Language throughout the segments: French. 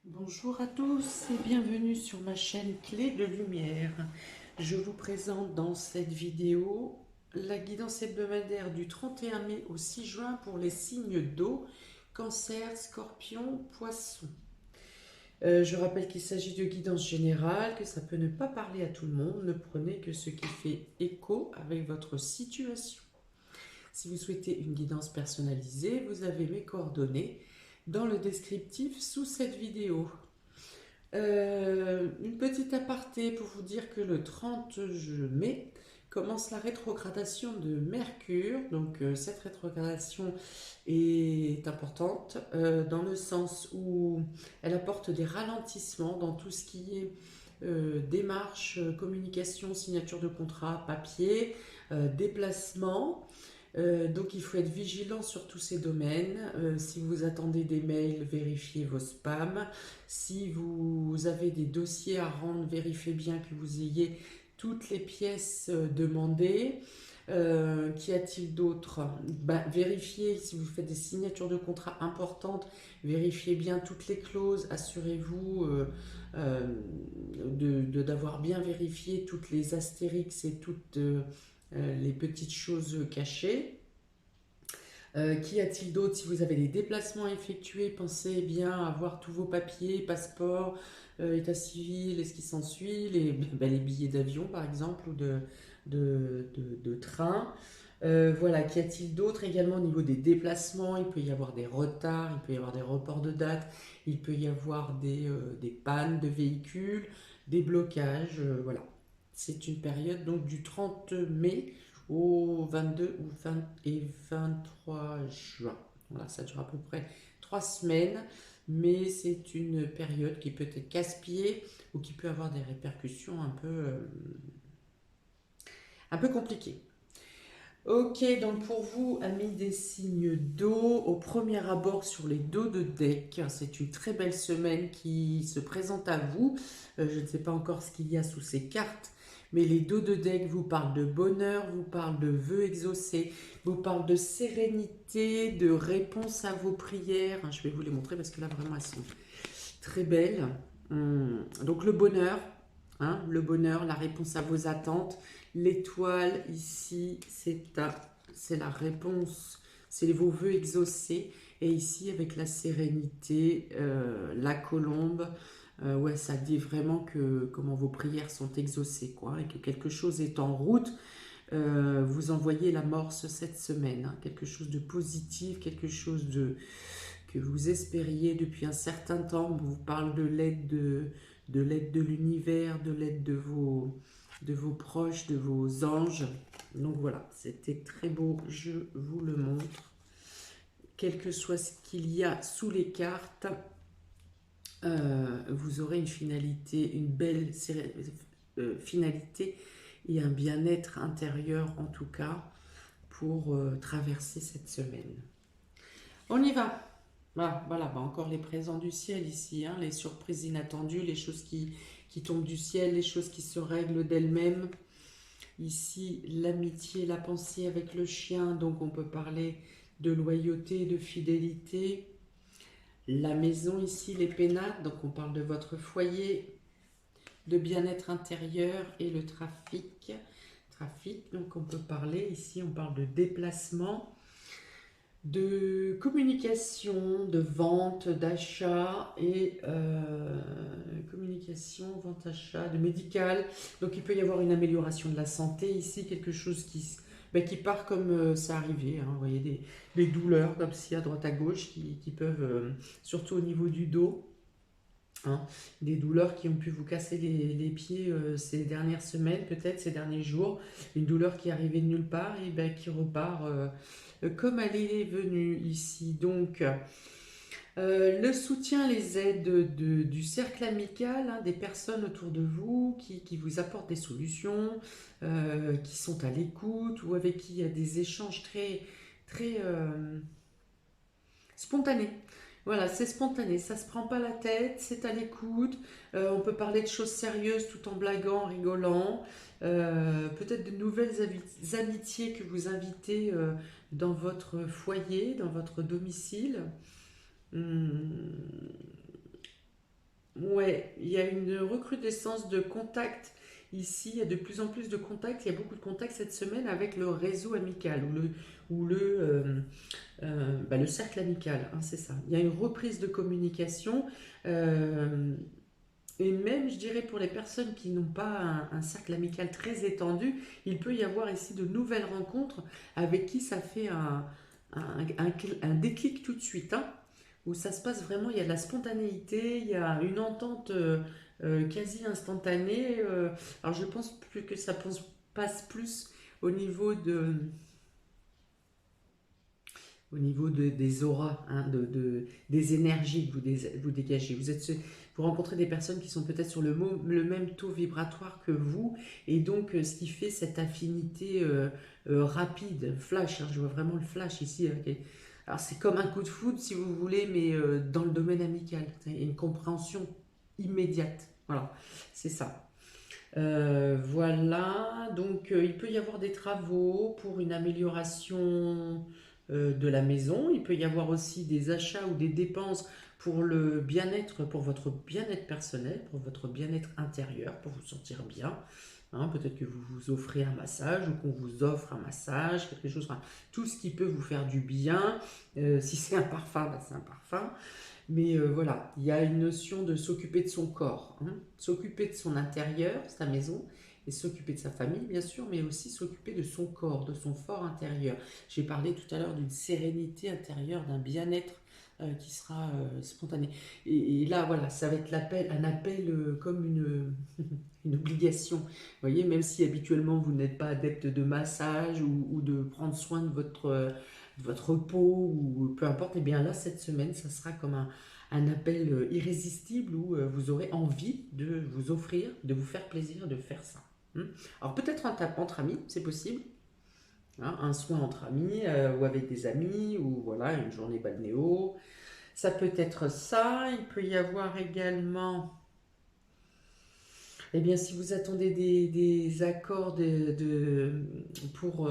Bonjour à tous et bienvenue sur ma chaîne Clé de Lumière. Je vous présente dans cette vidéo la guidance hebdomadaire du 31 mai au 6 juin pour les signes d'eau, Cancer, Scorpion, Poisson. Je rappelle qu'il s'agit de guidance générale, que ça peut ne pas parler à tout le monde, ne prenez que ce qui fait écho avec votre situation. Si vous souhaitez une guidance personnalisée, vous avez mes coordonnées dans le descriptif sous cette vidéo. Une petite aparté pour vous dire que le 30 mai commence la rétrogradation de Mercure. Donc cette rétrogradation est importante dans le sens où elle apporte des ralentissements dans tout ce qui est démarche, communication, signature de contrat, papier, déplacement. Donc il faut être vigilant sur tous ces domaines. Si vous attendez des mails, vérifiez vos spams. Si vous avez des dossiers à rendre, vérifiez bien que vous ayez toutes les pièces demandées. Qu'y a-t-il d'autre? Vérifiez si vous faites des signatures de contrats importantes, vérifiez bien toutes les clauses, assurez-vous d'avoir bien vérifié toutes les astérix et toutes les petites choses cachées. Qu'y a-t-il d'autre? Si vous avez des déplacements à effectuer, pensez bien à avoir tous vos papiers, passeport, état civil et ce qui s'ensuit, les billets d'avion par exemple ou de train. Voilà, qu'y a-t-il d'autre également au niveau des déplacements? Il peut y avoir des retards, il peut y avoir des reports de date, il peut y avoir des pannes de véhicules, des blocages, voilà. C'est une période donc du 30 mai au 22 et 23 juin. Voilà, ça dure à peu près 3 semaines, mais c'est une période qui peut être casse-pied ou qui peut avoir des répercussions un peu compliquées. Ok, donc pour vous, amis des signes d'eau, au premier abord sur les dos de deck, c'est une très belle semaine qui se présente à vous. Je ne sais pas encore ce qu'il y a sous ces cartes, mais les dos de deck vous parlent de bonheur, vous parlent de vœux exaucés, vous parlent de sérénité, de réponse à vos prières. Je vais vous les montrer parce que là, vraiment, elles sont très belles. Donc le bonheur, hein, le bonheur, la réponse à vos attentes. L'étoile ici, c'est la réponse, c'est vos vœux exaucés. Et ici, avec la sérénité, la colombe, ouais, ça dit vraiment que comment vos prières sont exaucées, quoi, et que quelque chose est en route. Vous envoyez l'amorce cette semaine, hein, quelque chose de positif, quelque chose que vous espériez depuis un certain temps. On vous parle de l'aide de l'univers, de l'aide de vos proches, de vos anges. Donc voilà, c'était très beau, je vous le montre. Quel que soit ce qu'il y a sous les cartes, vous aurez une finalité, une belle finalité et un bien-être intérieur en tout cas pour traverser cette semaine. On y va. Voilà, encore les présents du ciel ici, hein, les surprises inattendues, les choses qui tombent du ciel, les choses qui se règlent d'elles-mêmes. Ici, l'amitié, la pensée avec le chien, donc on peut parler de loyauté, de fidélité. La maison ici, les pénates, donc on parle de votre foyer, de bien-être intérieur et le trafic. Donc on peut parler, ici on parle de déplacement, de communication, de vente, d'achat et communication, vente, achat, de médical. Donc il peut y avoir une amélioration de la santé ici, quelque chose qui part comme ça arrivait. Hein, vous voyez des douleurs comme ci à droite à gauche qui peuvent, surtout au niveau du dos, hein, des douleurs qui ont pu vous casser les pieds ces dernières semaines, peut-être ces derniers jours, une douleur qui arrivait de nulle part et qui repart comme elle est venue ici. Donc, le soutien, les aides du cercle amical, hein, des personnes autour de vous qui vous apportent des solutions, qui sont à l'écoute ou avec qui il y a des échanges très spontanés. Voilà, c'est spontané, ça se prend pas la tête, c'est à l'écoute. On peut parler de choses sérieuses tout en blaguant, en rigolant. Peut-être de nouvelles amitiés que vous invitez dans votre foyer, dans votre domicile. Hum, Ouais, il y a une recrudescence de contacts ici, il y a de plus en plus de contacts, il y a beaucoup de contacts cette semaine avec le réseau amical ou le cercle amical, hein, c'est ça. Il y a une reprise de communication euh, et même, je dirais, pour les personnes qui n'ont pas un cercle amical très étendu, il peut y avoir ici de nouvelles rencontres avec qui ça fait un déclic tout de suite, hein, où ça se passe vraiment, il y a de la spontanéité, il y a une entente quasi instantanée. Alors je pense plus que passe plus au niveau des auras, hein, des énergies que vous dégagez. Vous rencontrez des personnes qui sont peut-être sur le même taux vibratoire que vous, et donc ce qui fait cette affinité rapide, flash, hein, je vois vraiment le flash ici. Ok. Alors c'est comme un coup de foudre si vous voulez, mais dans le domaine amical, une compréhension immédiate. Voilà, c'est ça. Voilà, donc il peut y avoir des travaux pour une amélioration de la maison. Il peut y avoir aussi des achats ou des dépenses pour le bien-être, pour votre bien-être personnel, pour votre bien-être intérieur, pour vous sentir bien. Hein, peut-être que vous vous offrez un massage ou qu'on vous offre un massage, quelque chose, enfin, tout ce qui peut vous faire du bien. Si c'est un parfum, bah, c'est un parfum. Mais voilà, il y a une notion de s'occuper de son corps, hein, s'occuper de son intérieur, sa maison, et s'occuper de sa famille, bien sûr, mais aussi s'occuper de son corps, de son fort intérieur. J'ai parlé tout à l'heure d'une sérénité intérieure, d'un bien-être qui sera spontané. Et là, voilà, ça va être un appel comme une obligation. Vous voyez, même si habituellement vous n'êtes pas adepte de massage ou de prendre soin de votre peau ou peu importe, et bien là, cette semaine, ça sera comme un appel irrésistible où vous aurez envie de vous offrir, de vous faire plaisir, de faire ça. Alors peut-être entre amis, c'est possible, hein, un soin entre amis ou avec des amis ou voilà, une journée balnéo. Ça peut être ça. Il peut y avoir également, eh bien, si vous attendez des accords pour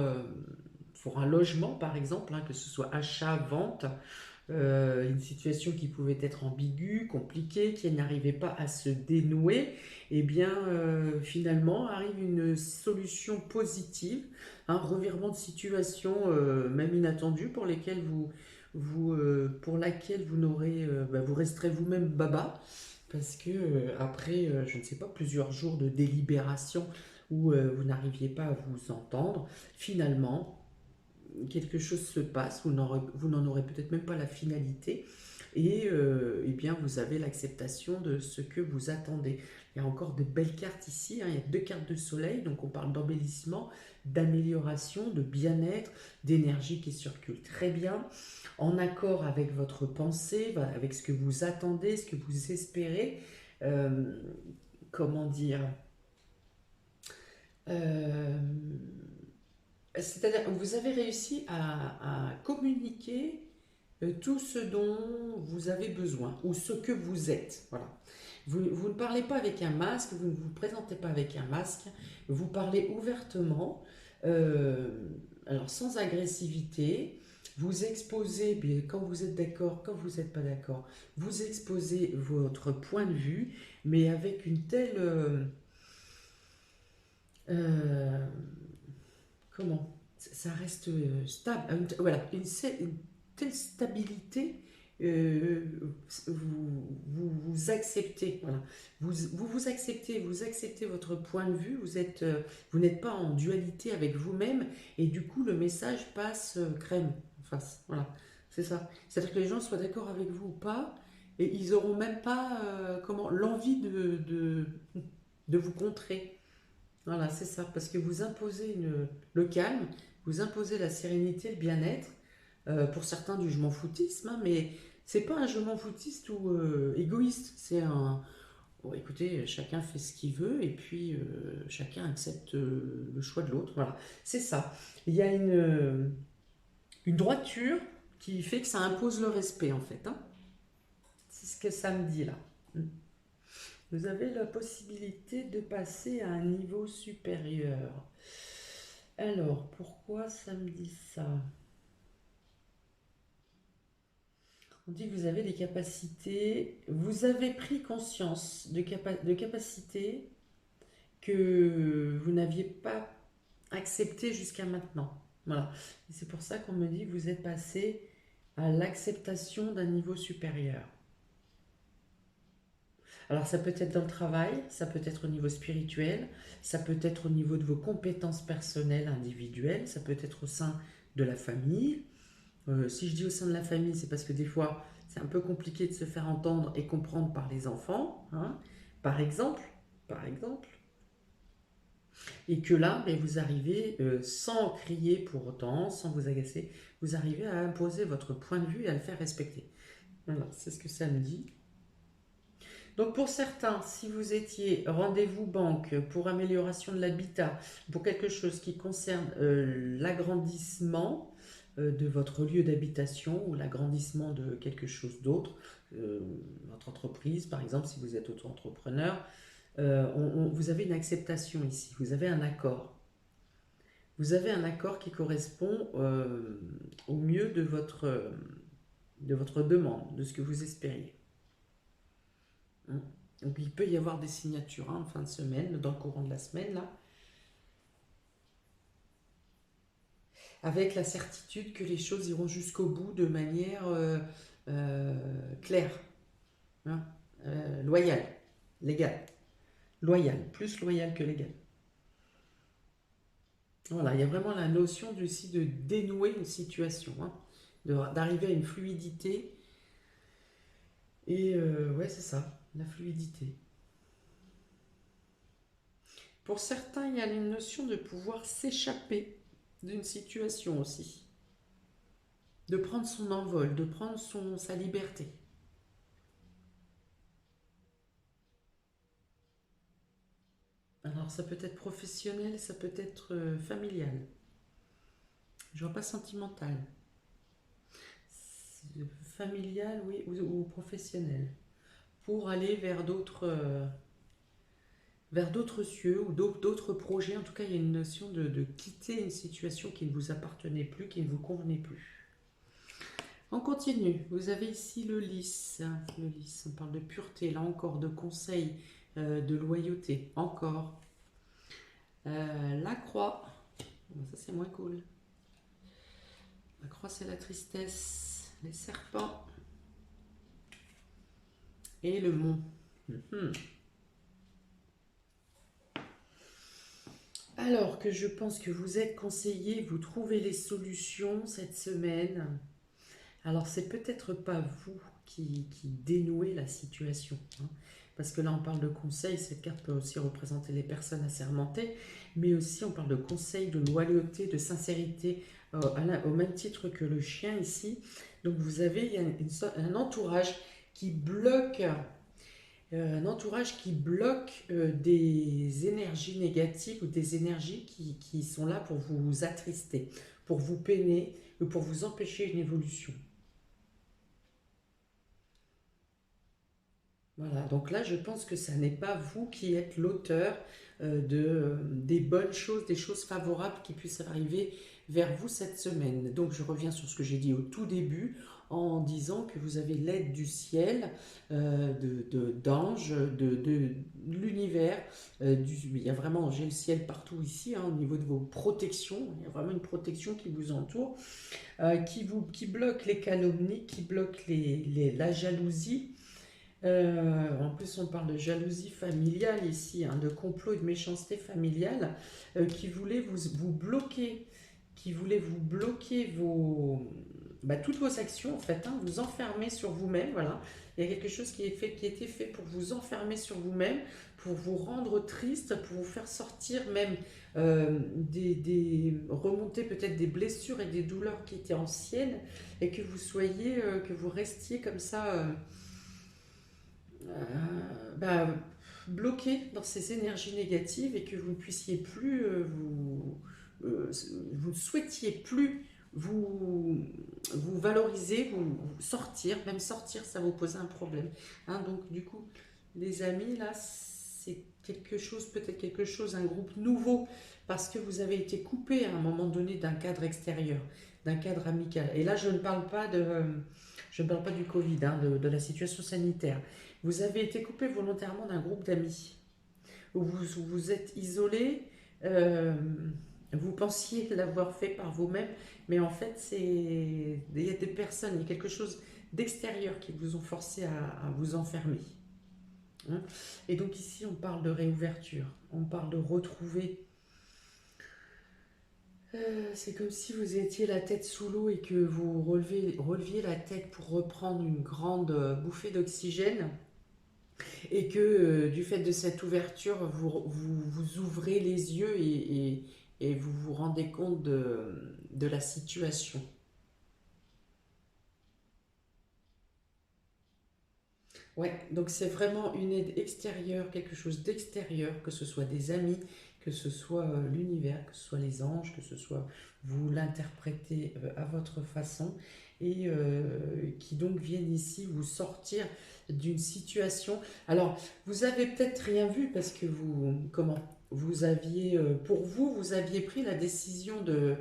un logement, par exemple, hein, que ce soit achat, vente, une situation qui pouvait être ambiguë, compliquée, qui n'arrivait pas à se dénouer, eh bien, finalement, arrive une solution positive, un revirement de situation, même inattendu, pour laquelle vous resterez vous-même baba, parce que après, je ne sais pas, plusieurs jours de délibération où vous n'arriviez pas à vous entendre, finalement, quelque chose se passe, vous n'en aurez peut-être même pas la finalité, et eh bien vous avez l'acceptation de ce que vous attendez. Il y a encore de belles cartes ici, hein, il y a deux cartes de soleil, donc on parle d'embellissement, d'amélioration, de bien-être, d'énergie qui circule très bien, en accord avec votre pensée, avec ce que vous attendez, ce que vous espérez. Euh, comment dire euh, C'est-à-dire que vous avez réussi à communiquer tout ce dont vous avez besoin ou ce que vous êtes. Voilà. Vous ne parlez pas avec un masque, vous ne vous présentez pas avec un masque, vous parlez ouvertement, euh, alors sans agressivité, vous exposez, bien, quand vous êtes d'accord, quand vous n'êtes pas d'accord, vous exposez votre point de vue, mais avec une telle... euh, comment ça reste stable, voilà, une telle stabilité, euh, vous acceptez, voilà, vous acceptez, vous acceptez votre point de vue, vous n'êtes pas en dualité avec vous-même, et du coup le message passe crème en face, voilà, c'est ça. C'est-à-dire que les gens soient d'accord avec vous ou pas, et ils auront même pas l'envie de vous contrer. Voilà, c'est ça, parce que vous imposez le calme, vous imposez la sérénité, le bien-être, pour certains du je m'en foutisme, hein, mais c'est pas un je m'en foutiste ou égoïste, c'est un bon, écoutez, chacun fait ce qu'il veut et puis chacun accepte le choix de l'autre, voilà, c'est ça. Il y a une droiture qui fait que ça impose le respect en fait, hein. C'est ce que ça me dit là. Mm. Vous avez la possibilité de passer à un niveau supérieur. Alors, pourquoi ça me dit ça? On dit que vous avez des capacités, vous avez pris conscience de capacités que vous n'aviez pas acceptées jusqu'à maintenant. Voilà. Et c'est pour ça qu'on me dit que vous êtes passé à l'acceptation d'un niveau supérieur. Alors ça peut être dans le travail, ça peut être au niveau spirituel, ça peut être au niveau de vos compétences personnelles, individuelles, ça peut être au sein de la famille. Si je dis au sein de la famille, c'est parce que des fois, c'est un peu compliqué de se faire entendre et comprendre par les enfants, hein, par exemple, par exemple. Et que là, ben, vous arrivez, sans crier pour autant, sans vous agacer, vous arrivez à imposer votre point de vue et à le faire respecter. Voilà, c'est ce que ça me dit. Donc pour certains, si vous étiez rendez-vous banque pour amélioration de l'habitat, pour quelque chose qui concerne l'agrandissement de votre lieu d'habitation ou l'agrandissement de quelque chose d'autre, votre entreprise par exemple, si vous êtes auto-entrepreneur, vous avez une acceptation ici, vous avez un accord. Vous avez un accord qui correspond au mieux de votre demande, de ce que vous espériez. Donc il peut y avoir des signatures en fin de semaine, dans le courant de la semaine, là, avec la certitude que les choses iront jusqu'au bout de manière claire, hein, loyale, légale. Loyale, plus loyale que légale. Voilà, il y a vraiment la notion aussi de dénouer une situation, hein, d'arriver à une fluidité. Et ouais, c'est ça, la fluidité. Pour certains, il y a une notion de pouvoir s'échapper d'une situation aussi. De prendre son envol, de prendre sa liberté. Alors ça peut être professionnel, ça peut être familial. Je vois pas sentimental. Familial, oui, ou professionnel. Pour aller vers d'autres cieux ou d'autres projets. En tout cas, il y a une notion de quitter une situation qui ne vous appartenait plus, qui ne vous convenait plus. On continue. Vous avez ici le lys. Le lys, on parle de pureté, là encore, de conseil, de loyauté, encore. La croix. Ça, c'est moins cool. La croix, c'est la tristesse. Les serpents. Et le mont. Alors que je pense que vous êtes conseillé, vous trouvez les solutions cette semaine. Alors c'est peut-être pas vous qui dénouez la situation, hein, parce que là on parle de conseil, cette carte peut aussi représenter les personnes assermentées, mais aussi on parle de conseil, de loyauté, de sincérité, au même titre que le chien ici. Donc vous avez il y a un entourage qui bloque des énergies négatives ou des énergies qui sont là pour vous attrister, pour vous peiner ou pour vous empêcher une évolution. Voilà, donc là je pense que ça n'est pas vous qui êtes l'auteur des bonnes choses, des choses favorables qui puissent arriver vers vous cette semaine. Donc je reviens sur ce que j'ai dit au tout début en disant que vous avez l'aide du ciel, d'anges, de l'univers. Il y a vraiment, j'ai le ciel partout ici, hein, au niveau de vos protections. Il y a vraiment une protection qui vous entoure, qui bloque les calomnies, qui bloque la jalousie. En plus, on parle de jalousie familiale ici, hein, de complot et de méchanceté familiale qui voulait vous bloquer, toutes vos actions en fait, hein, vous enfermer sur vous-même. Voilà, il y a quelque chose qui était fait pour vous enfermer sur vous-même, pour vous rendre triste, pour vous faire sortir même remonter peut-être des blessures et des douleurs qui étaient anciennes et que vous restiez comme ça. Bah, bloqué dans ces énergies négatives et que vous ne puissiez plus vous ne souhaitiez plus vous valoriser, vous sortir, même sortir, ça vous posait un problème. Hein, donc du coup, les amis, là, c'est peut-être quelque chose, un groupe nouveau, parce que vous avez été coupé à un moment donné d'un cadre extérieur, d'un cadre amical. Et là, je ne parle pas Je ne parle pas du Covid, hein, de la situation sanitaire. Vous avez été coupé volontairement d'un groupe d'amis, où vous vous êtes isolé, euh, vous pensiez l'avoir fait par vous-même, mais en fait, il y a des personnes, il y a quelque chose d'extérieur qui vous ont forcé à vous enfermer, hein. Et donc ici, on parle de réouverture, on parle de retrouver. C'est comme si vous étiez la tête sous l'eau et que vous releviez la tête pour reprendre une grande bouffée d'oxygène et que du fait de cette ouverture, vous ouvrez les yeux et vous vous rendez compte de la situation. Ouais, donc c'est vraiment une aide extérieure, quelque chose d'extérieur, que ce soit des amis, que ce soit l'univers, que ce soit les anges, que ce soit vous l'interprétez à votre façon et qui donc viennent ici vous sortir d'une situation. Alors, vous avez peut-être rien vu parce que vous aviez, pour vous, vous aviez pris la décision de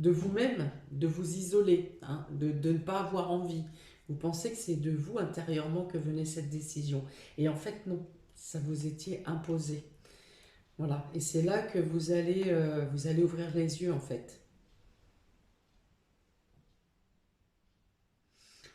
vous-même, de vous isoler, hein, de ne pas avoir envie. Vous pensez que c'est de vous intérieurement que venait cette décision. Et en fait, non, ça vous était imposé. Voilà. Et c'est là que vous allez ouvrir les yeux, en fait.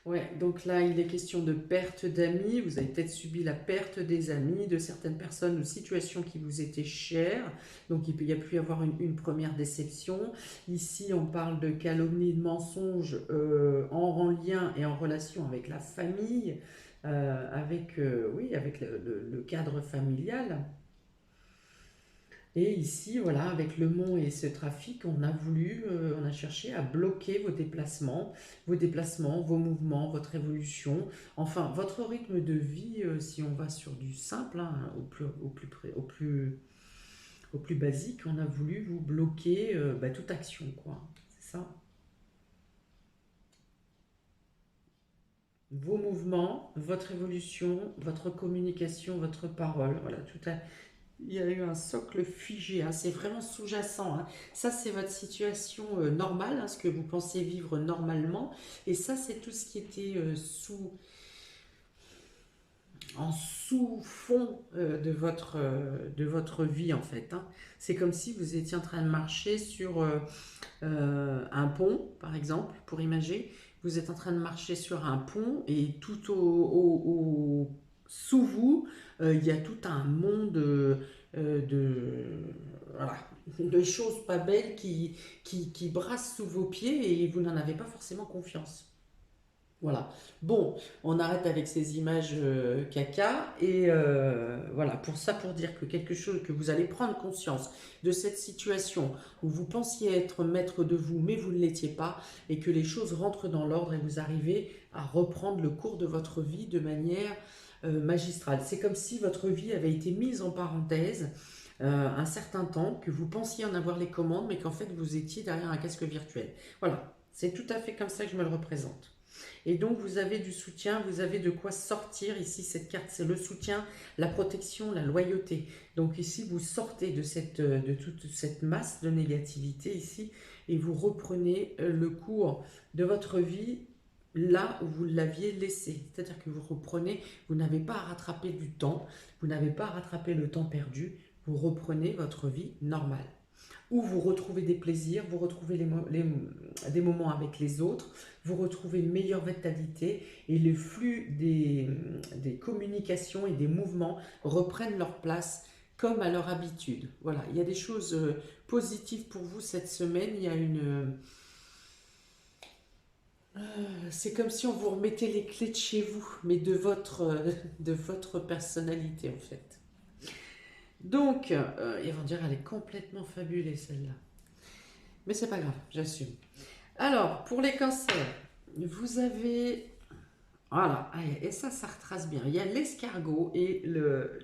Ouais, donc là, il est question de perte d'amis. Vous avez peut-être subi la perte des amis, de certaines personnes ou situations qui vous étaient chères. Donc il y a pu y avoir une première déception. Ici, on parle de calomnie, de mensonges en lien et en relation avec la famille, oui, avec le cadre familial. Et ici, voilà, avec le mont et ce trafic, on a cherché à bloquer vos déplacements, vos mouvements, votre évolution, enfin votre rythme de vie, si on va sur du simple, hein, au plus basique, on a voulu vous bloquer toute action, quoi. C'est ça. Vos mouvements, votre évolution, votre communication, votre parole, voilà, il y a eu un socle figé, hein, c'est vraiment sous-jacent, hein. Ça, c'est votre situation normale, hein, ce que vous pensez vivre normalement. Et ça, c'est tout ce qui était en sous-fond de votre vie, en fait, hein. C'est comme si vous étiez en train de marcher sur un pont, par exemple, pour imager. Vous êtes en train de marcher sur un pont et tout sous vous, il y a tout un monde voilà, de choses pas belles qui brassent sous vos pieds et vous n'en avez pas forcément confiance. Voilà. Bon, on arrête avec ces images caca et voilà, pour dire que quelque chose, que vous allez prendre conscience de cette situation où vous pensiez être maître de vous, mais vous ne l'étiez pas, et que les choses rentrent dans l'ordre et vous arrivez à reprendre le cours de votre vie de manière magistrale. C'est comme si votre vie avait été mise en parenthèse un certain temps, que vous pensiez en avoir les commandes, mais qu'en fait vous étiez derrière un casque virtuel. Voilà, c'est tout à fait comme ça que je me le représente. Et donc vous avez du soutien, vous avez de quoi sortir. Ici, cette carte, c'est le soutien, la protection, la loyauté. Donc ici, vous sortez de toute cette masse de négativité ici et vous reprenez le cours de votre vie là où vous l'aviez laissé. C'est-à-dire que vous reprenez, vous n'avez pas à rattraper du temps, vous n'avez pas à rattraper le temps perdu, vous reprenez votre vie normale où vous retrouvez des plaisirs, vous retrouvez des moments avec les autres, vous retrouvez une meilleure vitalité et le flux des communications et des mouvements reprennent leur place comme à leur habitude. Voilà, il y a des choses positives pour vous cette semaine. Il y a c'est comme si on vous remettait les clés de chez vous, mais de votre personnalité en fait. Donc, ils vont dire, elle est complètement fabulée celle-là. Mais c'est pas grave, j'assume. Alors, pour les cancers, vous avez... Voilà, et ça retrace bien. Il y a l'escargot et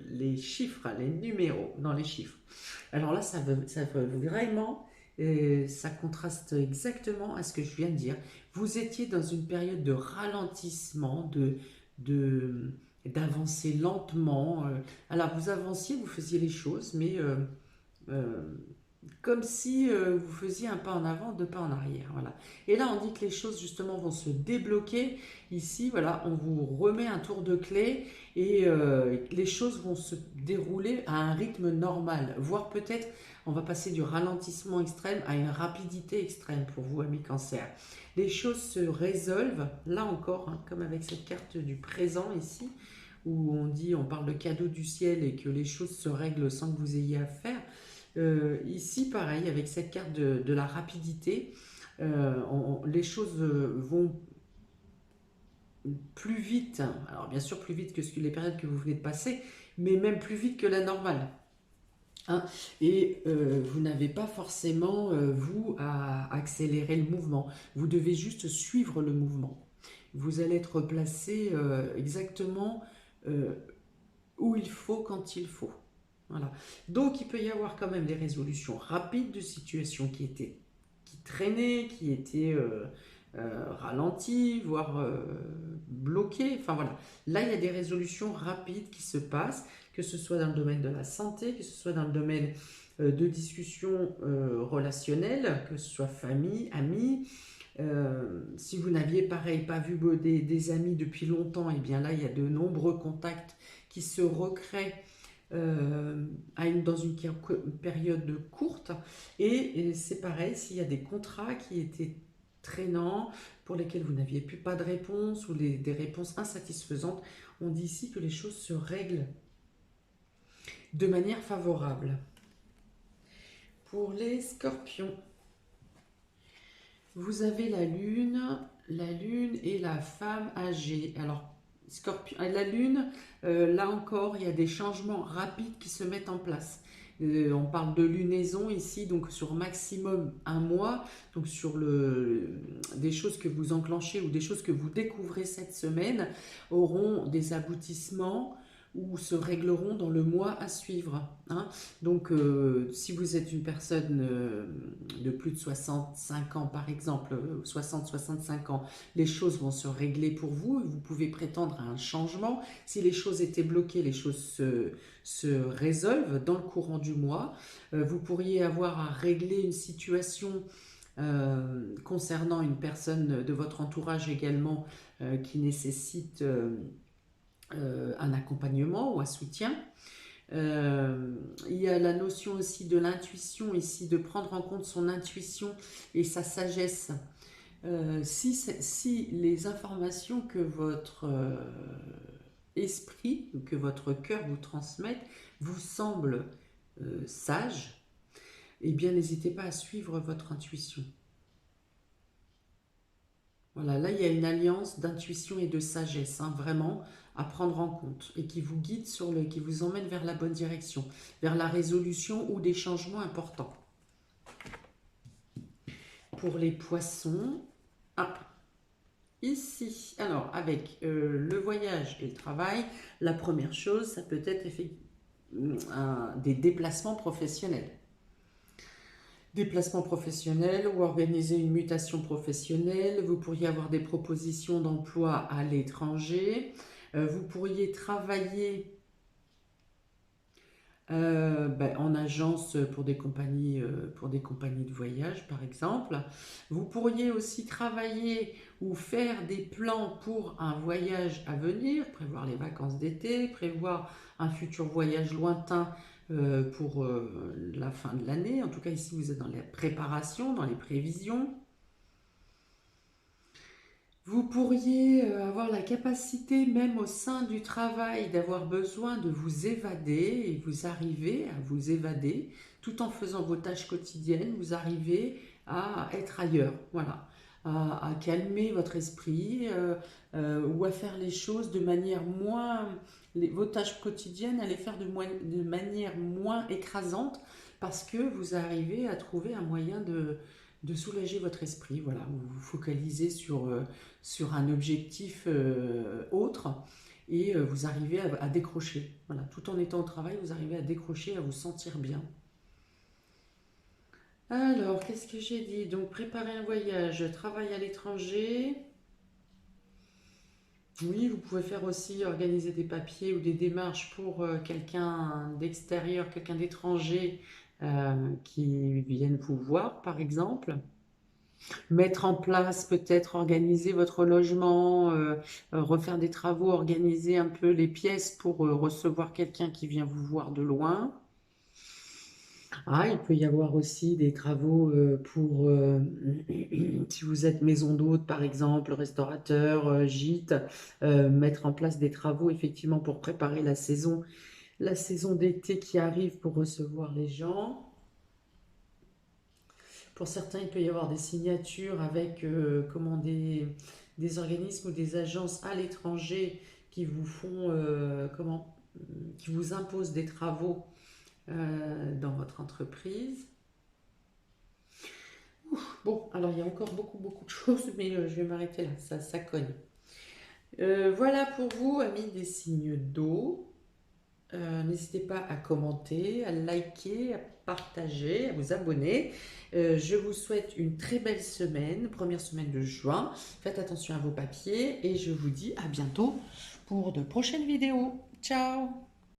les chiffres, les numéros dans les chiffres. Alors là, ça veut vraiment, ça contraste exactement à ce que je viens de dire. Vous étiez dans une période de ralentissement, de, d'avancer lentement. Alors vous avanciez, vous faisiez les choses, mais euh, comme si vous faisiez un pas en avant, deux pas en arrière. Voilà. Et là, on dit que les choses, justement, vont se débloquer. Ici, voilà, on vous remet un tour de clé et les choses vont se dérouler à un rythme normal, voire peut-être on va passer du ralentissement extrême à une rapidité extrême pour vous, amis Cancer. Les choses se résolvent, là encore, hein, comme avec cette carte du présent ici, où on dit, on parle de cadeau du ciel et que les choses se règlent sans que vous ayez à faire. Ici, pareil, avec cette carte de la rapidité, les choses vont plus vite, alors bien sûr plus vite que les périodes que vous venez de passer, mais même plus vite que la normale. Hein. Et vous n'avez pas forcément, vous, à accélérer le mouvement. Vous devez juste suivre le mouvement. Vous allez être placé exactement euh, où il faut, quand il faut. Voilà. Donc il peut y avoir quand même des résolutions rapides de situations qui traînaient, qui étaient ralenties, voire bloquées. Enfin voilà. Là, il y a des résolutions rapides qui se passent, que ce soit dans le domaine de la santé, que ce soit dans le domaine de discussions relationnelles, que ce soit famille, amis. Si vous n'aviez pareil pas vu des amis depuis longtemps, et bien là il y a de nombreux contacts qui se recréent dans une période courte. Et c'est pareil, s'il y a des contrats qui étaient traînants, pour lesquels vous n'aviez plus pas de réponse ou des réponses insatisfaisantes, on dit ici que les choses se règlent de manière favorable. Pour les scorpions, vous avez la lune et la femme âgée. Alors, Scorpion, la lune, là encore, il y a des changements rapides qui se mettent en place. On parle de lunaison ici, donc sur maximum un mois, donc sur des choses que vous enclenchez ou des choses que vous découvrez cette semaine auront des aboutissements ou se régleront dans le mois à suivre. Hein. Donc, si vous êtes une personne de plus de 65 ans, par exemple, 60-65 ans, les choses vont se régler pour vous. Vous pouvez prétendre à un changement. Si les choses étaient bloquées, les choses se résolvent dans le courant du mois. Vous pourriez avoir à régler une situation concernant une personne de votre entourage également qui nécessite un accompagnement ou un soutien. Il y a la notion aussi de l'intuition ici, de prendre en compte son intuition et sa sagesse. Si les informations que votre esprit ou que votre cœur vous transmette vous semblent sages, eh bien n'hésitez pas à suivre votre intuition. Voilà, là il y a une alliance d'intuition et de sagesse, hein, vraiment à prendre en compte et qui vous guide qui vous emmène vers la bonne direction, vers la résolution ou des changements importants. Pour les poissons, ici, alors avec le voyage et le travail, la première chose, ça peut être des déplacements professionnels. Déplacement professionnel ou organiser une mutation professionnelle. Vous pourriez avoir des propositions d'emploi à l'étranger. Vous pourriez travailler en agence pour des compagnies de voyage, par exemple. Vous pourriez aussi travailler ou faire des plans pour un voyage à venir, prévoir les vacances d'été, prévoir un futur voyage lointain pour la fin de l'année. En tout cas, ici, vous êtes dans la préparation, dans les prévisions. Vous pourriez avoir la capacité, même au sein du travail, d'avoir besoin de vous évader et vous arrivez à vous évader tout en faisant vos tâches quotidiennes. Vous arrivez à être ailleurs, voilà, à calmer votre esprit ou à faire les choses de manière moins, vos tâches quotidiennes, à les faire de manière moins écrasante parce que vous arrivez à trouver un moyen de soulager votre esprit. Voilà, vous vous focalisez sur un objectif autre et vous arrivez à décrocher. Voilà, tout en étant au travail, vous arrivez à décrocher, à vous sentir bien. Alors, qu'est-ce que j'ai dit? Donc, préparer un voyage, travail à l'étranger. Oui, vous pouvez faire aussi organiser des papiers ou des démarches pour quelqu'un d'extérieur, quelqu'un d'étranger qui viennent vous voir, par exemple. Mettre en place, peut-être organiser votre logement, refaire des travaux, organiser un peu les pièces pour recevoir quelqu'un qui vient vous voir de loin. Ah, il peut y avoir aussi des travaux pour, si vous êtes maison d'hôte par exemple, restaurateur, gîte, mettre en place des travaux effectivement pour préparer la saison d'été qui arrive pour recevoir les gens. Pour certains, il peut y avoir des signatures avec comment des organismes ou des agences à l'étranger qui vous font qui vous imposent des travaux dans votre entreprise. Bon, alors il y a encore beaucoup de choses, mais je vais m'arrêter là, ça cogne. Voilà pour vous, amis des signes d'eau. N'hésitez pas à commenter, à liker, à partager, à vous abonner. Je vous souhaite une très belle semaine, première semaine de juin. Faites attention à vos papiers et je vous dis à bientôt pour de prochaines vidéos. Ciao!